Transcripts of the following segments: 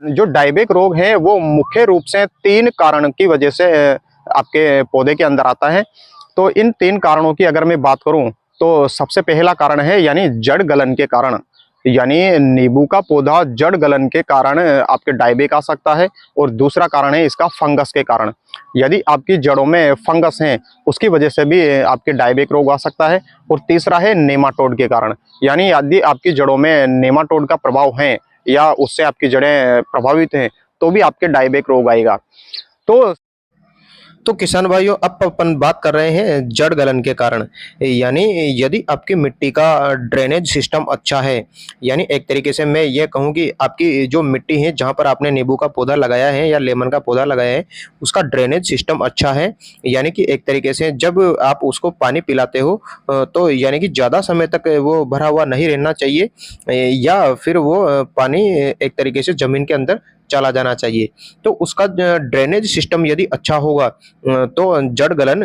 जो डायबेक रोग है वो मुख्य रूप से 3 कारण की वजह से आपके पौधे के अंदर आता है। तो इन 3 कारणों की अगर मैं बात करूं तो सबसे पहला कारण है यानी जड़ गलन के कारण, यानी नींबू का पौधा जड़ गलन के कारण आपके डायबेक आ सकता है। और दूसरा कारण है इसका फंगस के कारण, यदि आपकी जड़ों में फंगस है उसकी वजह से भी आपके डायबेक रोग आ सकता है। और तीसरा है नेमाटोड के कारण, यानी यदि आपकी जड़ों में नेमाटोड का प्रभाव है या उससे आपकी जड़ें प्रभावित हैं तो भी आपके डायबेक रोग आएगा। तो तो किसान भाइयों, अब अपन बात कर रहे हैं जड़ गलन के कारण। यानी यदि आपकी मिट्टी का ड्रेनेज सिस्टम अच्छा है, यानी एक तरीके से मैं ये कहूँ कि आपकी जो मिट्टी है जहाँ पर आपने नींबू का पौधा लगाया है या लेमन का पौधा लगाया है, उसका ड्रेनेज सिस्टम अच्छा है। यानी कि एक तरीके से जब आप उसको पानी पिलाते हो तो यानी कि ज़्यादा समय तक वो भरा हुआ नहीं रहना चाहिए, या फिर वो पानी एक तरीके से ज़मीन के अंदर चला जाना चाहिए। तो उसका ड्रेनेज सिस्टम यदि अच्छा होगा तो जड़ गलन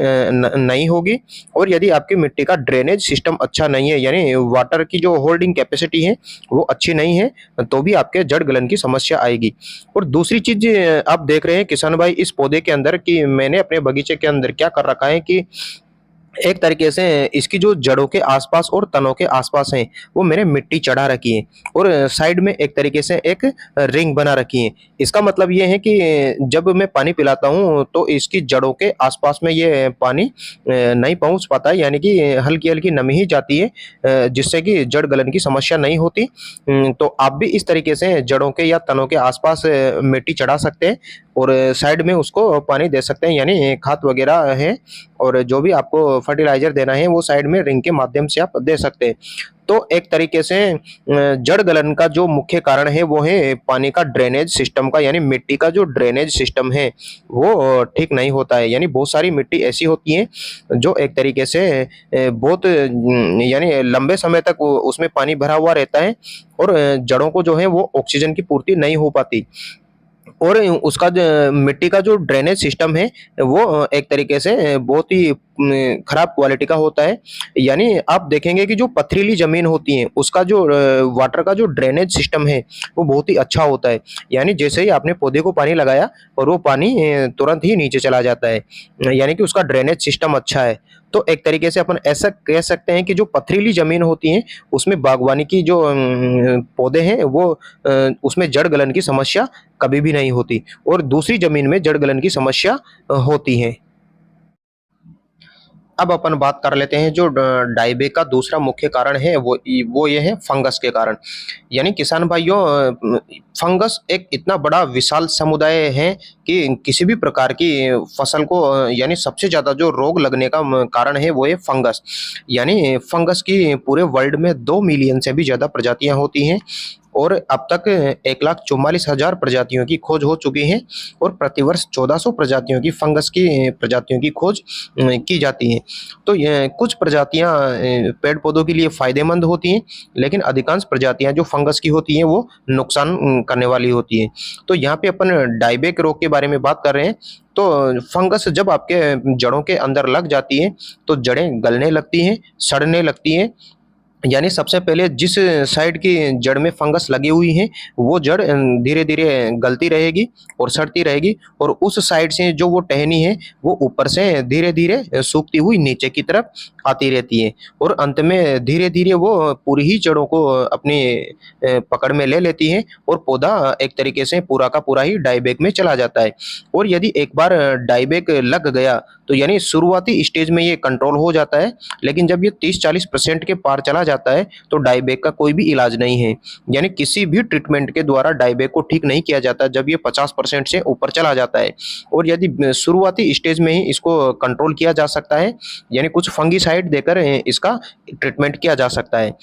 नहीं होगी। और यदि आपकी मिट्टी का ड्रेनेज सिस्टम अच्छा नहीं है, यानी वाटर की जो होल्डिंग कैपेसिटी है वो अच्छी नहीं है, तो भी आपके जड़ गलन की समस्या आएगी। और दूसरी चीज आप देख रहे हैं किसान भाई इस पौधे के अंदर, कि मैंने अपने बगीचे के अंदर क्या कर रखा है कि एक तरीके से इसकी जो जड़ों के आसपास और तनों के आसपास है वो मैंने मिट्टी चढ़ा रखी है, और साइड में एक तरीके से एक रिंग बना रखी है। इसका मतलब ये है कि जब मैं पानी पिलाता हूँ तो इसकी जड़ों के आसपास में ये पानी नहीं पहुँच पाता है, यानी कि हल्की हल्की नमी ही जाती है, जिससे कि जड़ गलन की समस्या नहीं होती। तो आप भी इस तरीके से जड़ों के या तनों के आसपास मिट्टी चढ़ा सकते हैं और साइड में उसको पानी दे सकते हैं, यानी खाद वगैरह है और जो भी आपको फर्टिलाइजर देना है वो साइड में रिंग के माध्यम से आप दे सकते हैं। तो एक तरीके से जड़ गलन का जो मुख्य कारण है वो है पानी का ड्रेनेज सिस्टम का, यानी मिट्टी का जो ड्रेनेज सिस्टम है वो ठीक नहीं होता है। यानी बहुत सारी मिट्टी ऐसी होती है जो एक तरीके से बहुत यानी लंबे समय तक उसमें पानी भरा हुआ रहता है और जड़ों को जो है वो ऑक्सीजन की पूर्ति नहीं हो पाती, और उसका मिट्टी का जो ड्रेनेज सिस्टम है वो एक तरीके से बहुत ही खराब क्वालिटी का होता है। यानी आप देखेंगे कि जो पथरीली जमीन होती है उसका जो वाटर का जो ड्रेनेज सिस्टम है वो बहुत ही अच्छा होता है। यानी जैसे ही आपने पौधे को पानी लगाया और वो पानी तुरंत ही नीचे चला जाता है, यानी कि उसका ड्रेनेज सिस्टम अच्छा है। तो एक तरीके से अपन ऐसा कह सकते हैं कि जो पथरीली जमीन होती है उसमें बागवानी की जो पौधे हैं वो उसमें जड़ गलन की समस्या कभी भी नहीं होती, और दूसरी जमीन में जड़ गलन की समस्या होती है। अब अपन बात कर लेते हैं जो डायबेक का दूसरा मुख्य कारण है वो ये है फंगस के कारण। यानी किसान भाइयों, फंगस एक इतना बड़ा विशाल समुदाय है कि किसी भी प्रकार की फसल को यानी सबसे ज़्यादा जो रोग लगने का कारण है वो है फंगस। यानी फंगस की पूरे वर्ल्ड में 2 मिलियन से भी ज़्यादा प्रजातियां होती हैं, और अब तक 1,44,000 प्रजातियों की खोज हो चुकी है, और प्रतिवर्ष 1400 प्रजातियों की फंगस की प्रजातियों की खोज की जाती है। तो ये कुछ प्रजातियां पेड़ पौधों के लिए फायदेमंद होती हैं, लेकिन अधिकांश प्रजातियां जो फंगस की होती हैं वो नुकसान करने वाली होती हैं। तो यहाँ पे अपन डायबेक रोग के बारे में बात कर रहे हैं। तो फंगस जब आपके जड़ों के अंदर लग जाती है तो जड़ें गलने लगती हैं, सड़ने लगती हैं। यानी सबसे पहले जिस साइड की जड़ में फंगस लगी हुई है वो जड़ धीरे धीरे गलती रहेगी और सड़ती रहेगी, और उस साइड से जो वो टहनी है वो ऊपर से धीरे धीरे सूखती हुई नीचे की तरफ आती रहती है, और अंत में धीरे धीरे वो पूरी ही जड़ों को अपनी पकड़ में ले लेती है, और पौधा एक तरीके से पूरा का पूरा ही डायबेक में चला जाता है। और यदि एक बार डायबेक लग गया तो यानी शुरुआती स्टेज में ये कंट्रोल हो जाता है, लेकिन जब ये 30-40% के पार चला जाता है तो डायबेक का कोई भी इलाज नहीं है। यानी किसी भी ट्रीटमेंट के द्वारा डायबेक को ठीक नहीं किया जाता जब ये 50% से ऊपर चला जाता है। और यदि शुरुआती स्टेज में ही इसको कंट्रोल किया जा सकता है, यानी कुछ फंगीसाइड देकर इसका ट्रीटमेंट किया जा सकता है।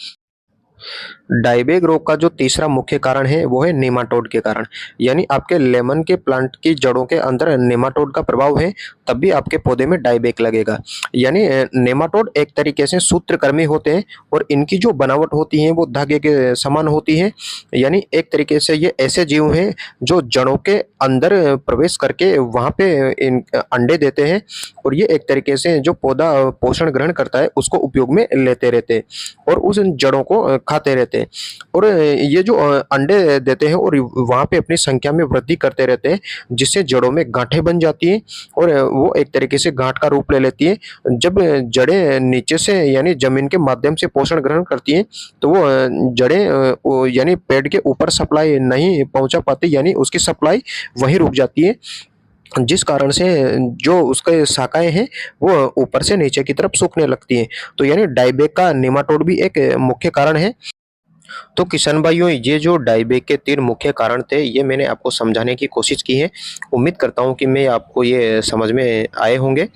डायबेक रोग का जो तीसरा मुख्य कारण है वो है नेमाटोड के कारण। यानी आपके लेमन के प्लांट की जड़ों के अंदर नेमाटोड का प्रभाव है, तब भी आपके पौधे में डायबेक लगेगा। यानी नेमाटोड एक तरीके से सूत्रकृमि होते हैं, और इनकी जो बनावट होती है वो धागे के समान होती है। यानी एक तरीके से ये ऐसे जीव हैं जो जड़ों के अंदर प्रवेश करके वहाँ पे इन अंडे देते हैं, और ये एक तरीके से जो पौधा पोषण ग्रहण करता है उसको उपयोग में लेते रहते हैं और उस जड़ों को खाते रहते हैं। हैं और ये जो अंडे देते हैं और वहाँ पे अपनी संख्या में वृद्धि करते रहते हैं, जिससे जड़ों में गांठें बन जाती हैं और वो एक तरीके से गांठ का रूप ले लेती है। जब जड़ें नीचे से यानी जमीन के माध्यम से पोषण ग्रहण करती हैं, तो वो जड़ें यानी पेड़ के ऊपर सप्लाई नहीं पहुंचा पाती, यानी उसकी सप्लाई वहीं रुक जाती है, जिस कारण से जो उसके शाखाएं हैं वो ऊपर से नीचे की तरफ सूखने लगती हैं। तो यानी डाइबैक का नेमाटोड भी एक मुख्य कारण है। तो किसान भाइयों, ये जो डाइबैक के 3 मुख्य कारण थे, ये मैंने आपको समझाने की कोशिश की है। उम्मीद करता हूँ कि मैं आपको ये समझ में आए होंगे।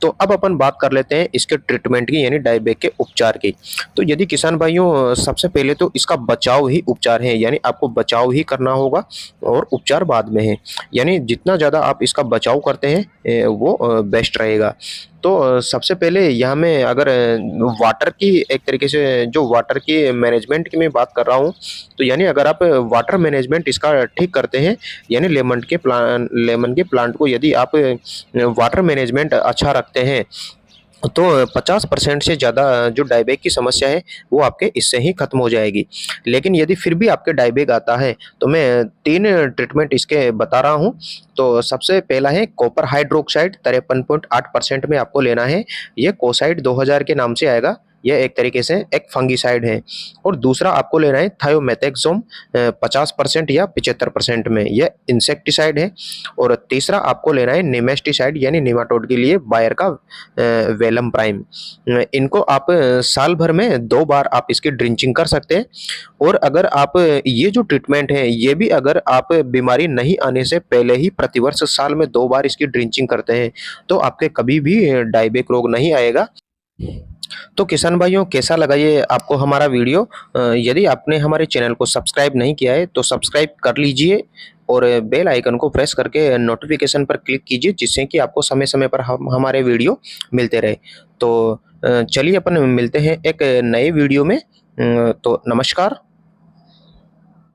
तो अब अपन बात कर लेते हैं इसके ट्रीटमेंट की, यानी डाइबैक के उपचार की। तो यदि किसान भाइयों, सबसे पहले तो इसका बचाव ही उपचार है, यानी आपको बचाव ही करना होगा और उपचार बाद में है। यानी जितना ज़्यादा आप इसका बचाव करते हैं वो बेस्ट रहेगा। तो सबसे पहले यहाँ में अगर वाटर की एक तरीके से जो वाटर की मैनेजमेंट की मैं बात कर रहा हूँ, तो यानी अगर आप वाटर मैनेजमेंट इसका ठीक करते हैं, यानी लेमन के प्लांट को यदि आप वाटर मैनेजमेंट अच्छा रखते हैं, तो 50% से ज़्यादा जो डाइबैक की समस्या है वो आपके इससे ही खत्म हो जाएगी। लेकिन यदि फिर भी आपके डाइबैक आता है, तो मैं 3 ट्रीटमेंट इसके बता रहा हूँ। तो सबसे पहला है कॉपर हाइड्रोक्साइड 53.8% में आपको लेना है। ये कोसाइड 2000 के नाम से आएगा। यह एक तरीके से एक फंगिसाइड है। और दूसरा आपको लेना है थायोमेथैक्सोम 50% या 75% में, यह इंसेक्टिसाइड है। और तीसरा आपको लेना है नेमेस्टिसाइड, यानी नेमाटोड के लिए बायर का वेलम प्राइम। इनको आप साल भर में 2 बार आप इसकी ड्रिंचिंग कर सकते हैं। और अगर आप ये जो ट्रीटमेंट है, ये भी अगर आप बीमारी नहीं आने से पहले ही प्रतिवर्ष साल में 2 बार इसकी ड्रिंचिंग करते हैं, तो आपके कभी भी डाइबैक रोग नहीं आएगा। तो किसान भाइयों, कैसा लगा ये आपको हमारा वीडियो? यदि आपने हमारे चैनल को सब्सक्राइब नहीं किया है तो सब्सक्राइब कर लीजिए और बेल आइकन को प्रेस करके नोटिफिकेशन पर क्लिक कीजिए, जिससे कि आपको समय समय पर हमारे वीडियो मिलते रहे। तो चलिए अपन मिलते हैं एक नए वीडियो में। तो नमस्कार।